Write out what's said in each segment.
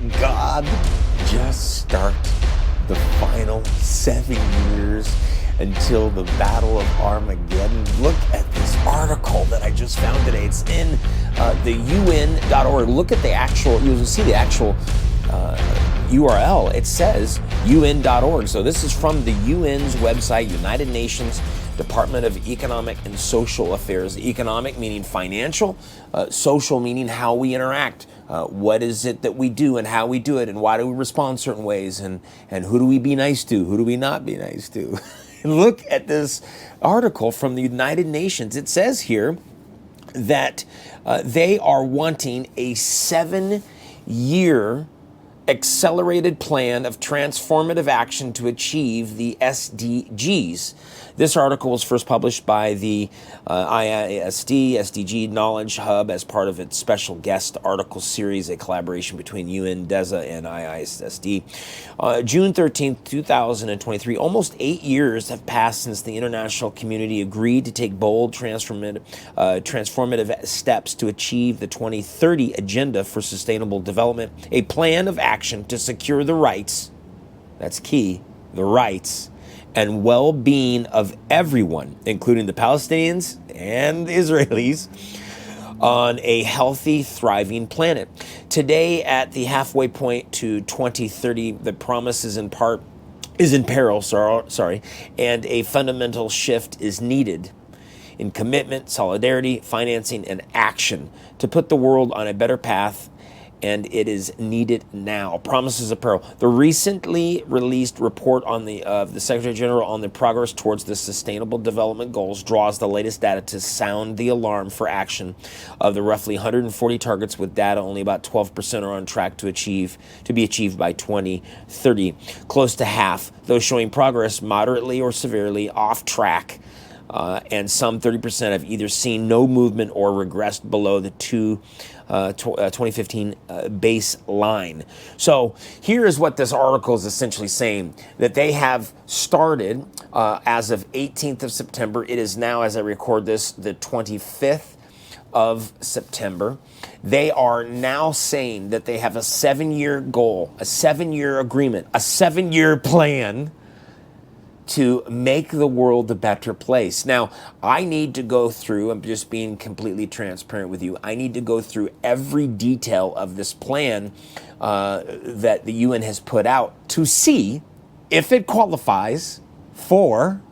God just start the final 7 years until the Battle of Armageddon? Look at this article that I just found today. It's in the UN.org. Look at the actual, you'll see the actual URL. It says UN.org. So this is from the UN's website, United Nations Department of Economic and Social Affairs. Economic meaning financial, social meaning how we interact. What is it that we do and how we do it, and why do we respond certain ways, and who do we be nice to, who do we not be nice to? Look at this article from the United Nations. It says here that they are wanting a 7-year accelerated plan of transformative action to achieve the SDGs. This article was first published by the IISD SDG Knowledge Hub as part of its special guest article series, a collaboration between UN, DESA, and IISD. June 13th, 2023, almost 8 years have passed since the international community agreed to take bold transformative steps to achieve the 2030 Agenda for Sustainable Development, a plan of action to secure the rights, that's key, the rights and well-being of everyone, including the Palestinians and the Israelis, on a healthy, thriving planet. Today, at the halfway point to 2030, the promise is in peril, and a fundamental shift is needed in commitment, solidarity, financing, and action to put the world on a better path, and it is needed now. Promises of peril. The recently released report on the Secretary General on the progress towards the Sustainable Development Goals draws the latest data to sound the alarm for action. Of the roughly 140 targets with data, only about 12% are on track to be achieved by 2030. Close to half, those showing progress moderately or severely off track. And some 30% have either seen no movement or regressed below the 2015 baseline. So here is what this article is essentially saying, that they have started as of 18th of September. It is now, as I record this, the 25th of September. They are now saying that they have a 7-year goal, a 7-year agreement, a 7-year plan to make the world a better place. Now, I need to go through, I'm just being completely transparent with you, I need to go through every detail of this plan that the UN has put out to see if it qualifies for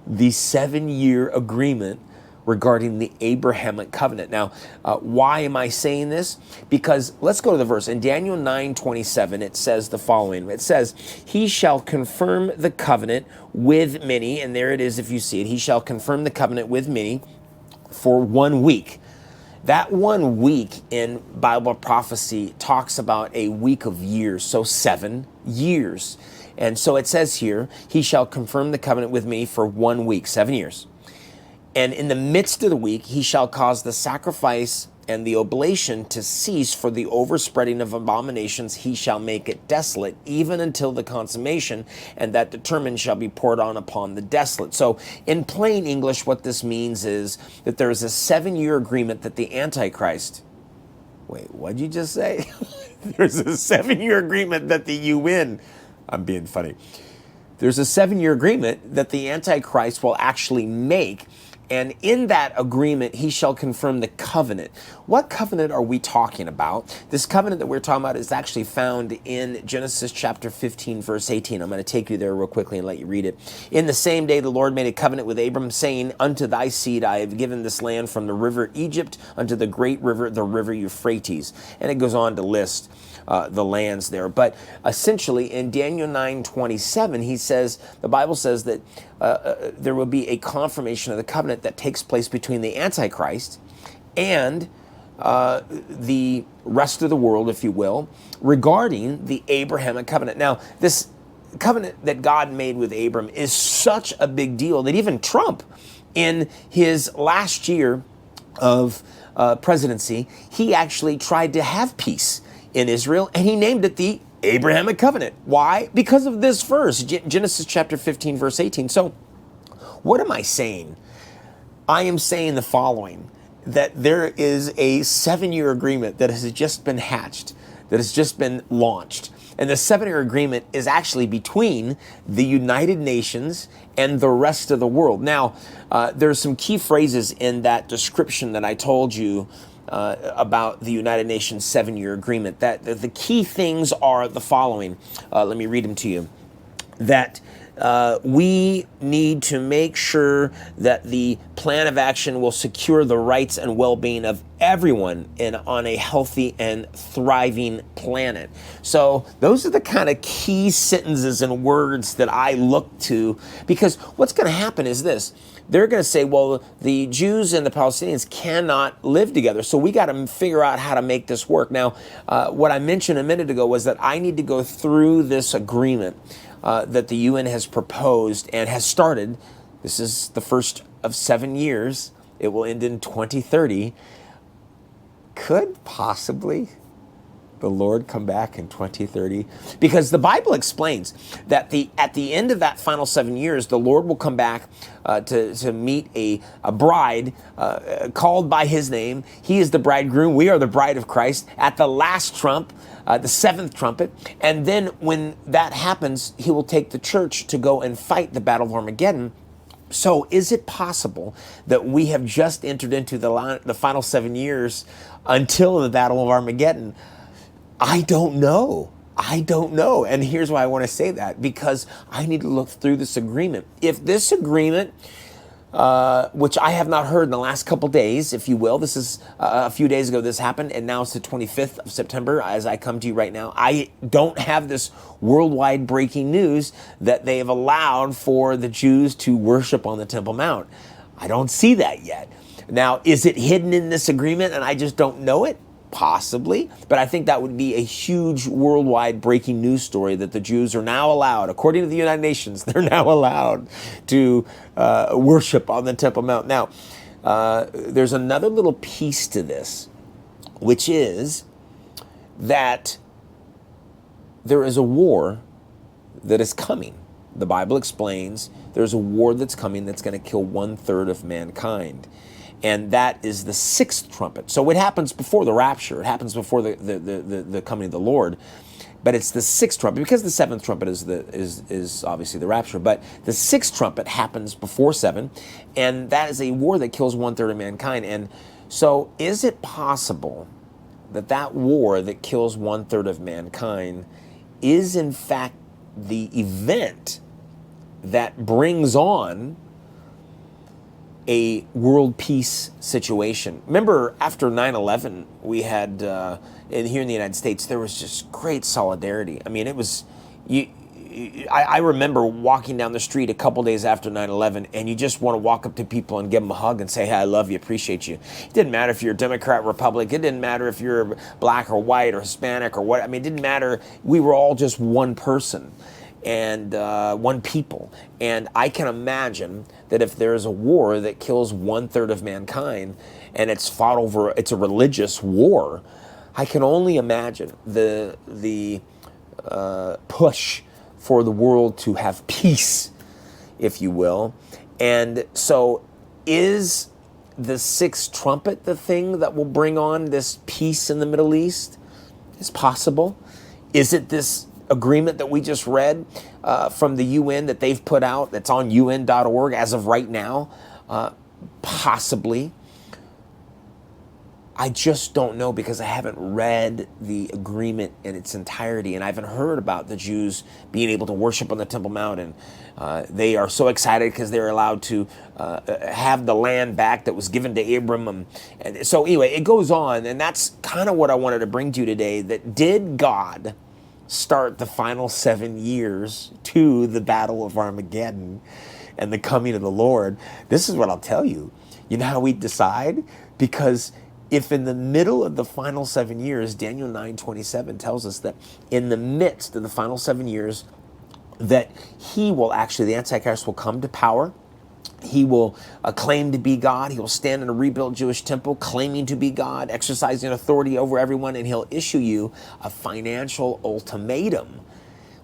the 7-year agreement regarding the Abrahamic covenant. Now, why am I saying this? Because let's go to the verse. In Daniel 9:27, it says the following. It says, he shall confirm the covenant with many, and there it is if you see it, he shall confirm the covenant with many for 1 week. That 1 week in Bible prophecy talks about a week of years, so 7 years. And so it says here, he shall confirm the covenant with me for 1 week, 7 years. And in the midst of the week, he shall cause the sacrifice and the oblation to cease, for the overspreading of abominations he shall make it desolate, even until the consummation, and that determined shall be poured on upon the desolate. So in plain English, what this means is that there is a 7-year agreement that the Antichrist, wait, what'd you just say? There's a 7-year agreement that the UN, I'm being funny. There's a 7-year agreement that the Antichrist will actually make. And in that agreement, he shall confirm the covenant. What covenant are we talking about? This covenant that we're talking about is actually found in Genesis chapter 15, verse 18. I'm going to take you there real quickly and let you read it. In the same day, the Lord made a covenant with Abram, saying, unto thy seed I have given this land from the river Egypt unto the great river, the river Euphrates. And it goes on to list the lands there. But essentially in Daniel 9:27, he says, the Bible says that there will be a confirmation of the covenant that takes place between the Antichrist and the rest of the world, if you will, regarding the Abrahamic covenant. Now, this covenant that God made with Abram is such a big deal that even Trump, in his last year of presidency, he actually tried to have peace in Israel, and he named it the Abrahamic covenant. Why? Because of this verse, Genesis chapter 15, verse 18. So what am I saying? I am saying the following, that there is a 7-year agreement that has just been hatched that has just been launched. And the 7-year agreement is actually between the United Nations and the rest of the world. Now, there's some key phrases in that description that I told you about the United Nations 7-year agreement. That the key things are the following. Let me read them to you. That we need to make sure that the plan of action will secure the rights and well-being of everyone on a healthy and thriving planet. So those are the kind of key sentences and words that I look to, because what's going to happen is this. They're going to say, well, the Jews and the Palestinians cannot live together, so we got to figure out how to make this work. Now, what I mentioned a minute ago was that I need to go through this agreement that the UN has proposed and has started. This is the first of 7 years. It will end in 2030. Could possibly the Lord come back in 2030? Because the Bible explains that at the end of that final 7 years, the Lord will come back to meet a bride called by his name. He is the bridegroom. We are the bride of Christ. At the last trump, the seventh trumpet. And then when that happens, he will take the church to go and fight the battle of Armageddon. So is it possible that we have just entered into the final 7 years until the battle of Armageddon? I don't know. I don't know. And here's why I want to say that, because I need to look through this agreement. If this agreement, which I have not heard in the last couple days, if you will, this is a few days ago this happened, and now it's the 25th of September as I come to you right now. I don't have this worldwide breaking news that they have allowed for the Jews to worship on the Temple Mount. I don't see that yet. Now, is it hidden in this agreement and I just don't know it? Possibly, but I think that would be a huge worldwide breaking news story that the Jews are now allowed, according to the United Nations, they're now allowed to worship on the Temple Mount. Now, there's another little piece to this, which is that there is a war that is coming. The Bible explains there's a war that's coming that's going to kill 1/3 of mankind. And that is the sixth trumpet. So it happens before the rapture. It happens before the coming of the Lord. But it's the sixth trumpet, because the seventh trumpet is obviously the rapture. But the sixth trumpet happens before 7, and that is a war that kills 1/3 of mankind. And so is it possible that that war that kills 1/3 of mankind is in fact the event that brings on a world peace situation? Remember, after 9/11, we had, here in the United States, there was just great solidarity. I mean, it was, I remember walking down the street a couple days after 9/11, and you just want to walk up to people and give them a hug and say, hey, I love you, appreciate you. It didn't matter if you're a Democrat, Republican. It didn't matter if you're black or white or Hispanic or what. I mean, it didn't matter. We were all just one person and one people. And I can imagine that if there is a war that kills 1/3 of mankind and it's fought over, it's a religious war, I can only imagine the push for the world to have peace, if you will. And so is the sixth trumpet the thing that will bring on this peace in the Middle East? It's possible. Is it this agreement that we just read from the UN that they've put out, that's on UN.org as of right now? Possibly. I just don't know, because I haven't read the agreement in its entirety, and I haven't heard about the Jews being able to worship on the Temple Mount, and they are so excited because they're allowed to have the land back that was given to Abram. And so anyway, it goes on, and that's kind of what I wanted to bring to you today, that did God start the final 7 years to the battle of Armageddon and the coming of the Lord? This is what I'll tell you. You know how we decide? Because if in the middle of the final 7 years, Daniel 9:27 tells us that in the midst of the final 7 years, that he will actually, the Antichrist will come to power. He will claim to be God. He will stand in a rebuilt Jewish temple, claiming to be God, exercising authority over everyone, and he'll issue you a financial ultimatum,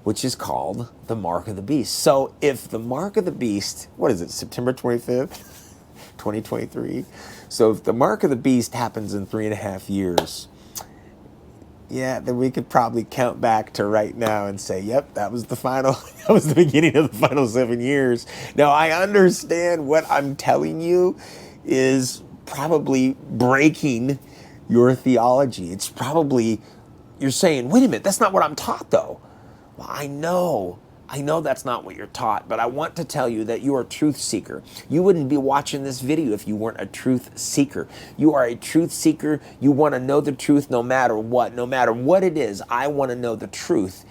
which is called the Mark of the Beast. So if the Mark of the Beast, what is it, September 25th, 2023? So if the Mark of the Beast happens in 3.5 years, yeah, then we could probably count back to right now and say, yep, that was the final, that was the beginning of the final 7 years. Now, I understand what I'm telling you is probably breaking your theology. It's probably, you're saying, wait a minute, that's not what I'm taught though. Well, I know that's not what you're taught, but I want to tell you that you are a truth seeker. You wouldn't be watching this video if you weren't a truth seeker. You are a truth seeker. You want to know the truth no matter what it is. I want to know the truth.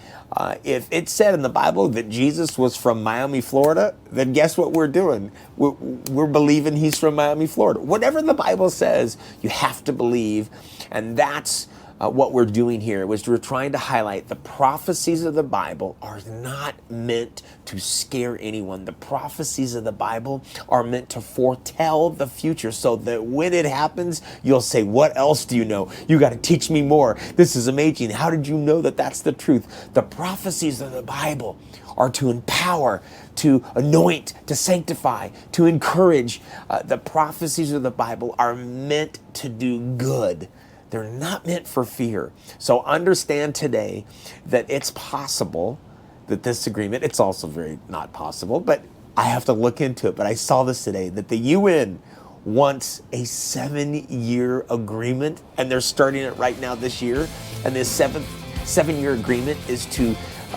If it said in the Bible that Jesus was from Miami, Florida, then guess what we're doing? We're believing he's from Miami, Florida. Whatever the Bible says, you have to believe, and that's what we're doing here. We're trying to highlight the prophecies of the Bible are not meant to scare anyone. The prophecies of the Bible are meant to foretell the future so that when it happens, you'll say, what else do you know? You got to teach me more. This is amazing. How did you know that that's the truth? The prophecies of the Bible are to empower, to anoint, to sanctify, to encourage. The prophecies of the Bible are meant to do good. They're not meant for fear. So understand today that it's possible that this agreement, it's also very not possible, but I have to look into it. But I saw this today, that the UN wants a 7-year agreement, and they're starting it right now this year. And this seven-year agreement is to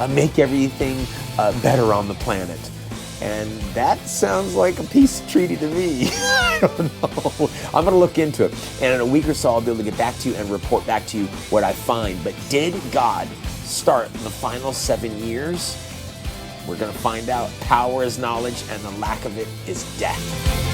make everything better on the planet. And that sounds like a peace treaty to me. I don't know. I'm going to look into it. And in a week or so, I'll be able to get back to you and report back to you what I find. But did God start the final 7 years? We're going to find out. Power is knowledge, and the lack of it is death.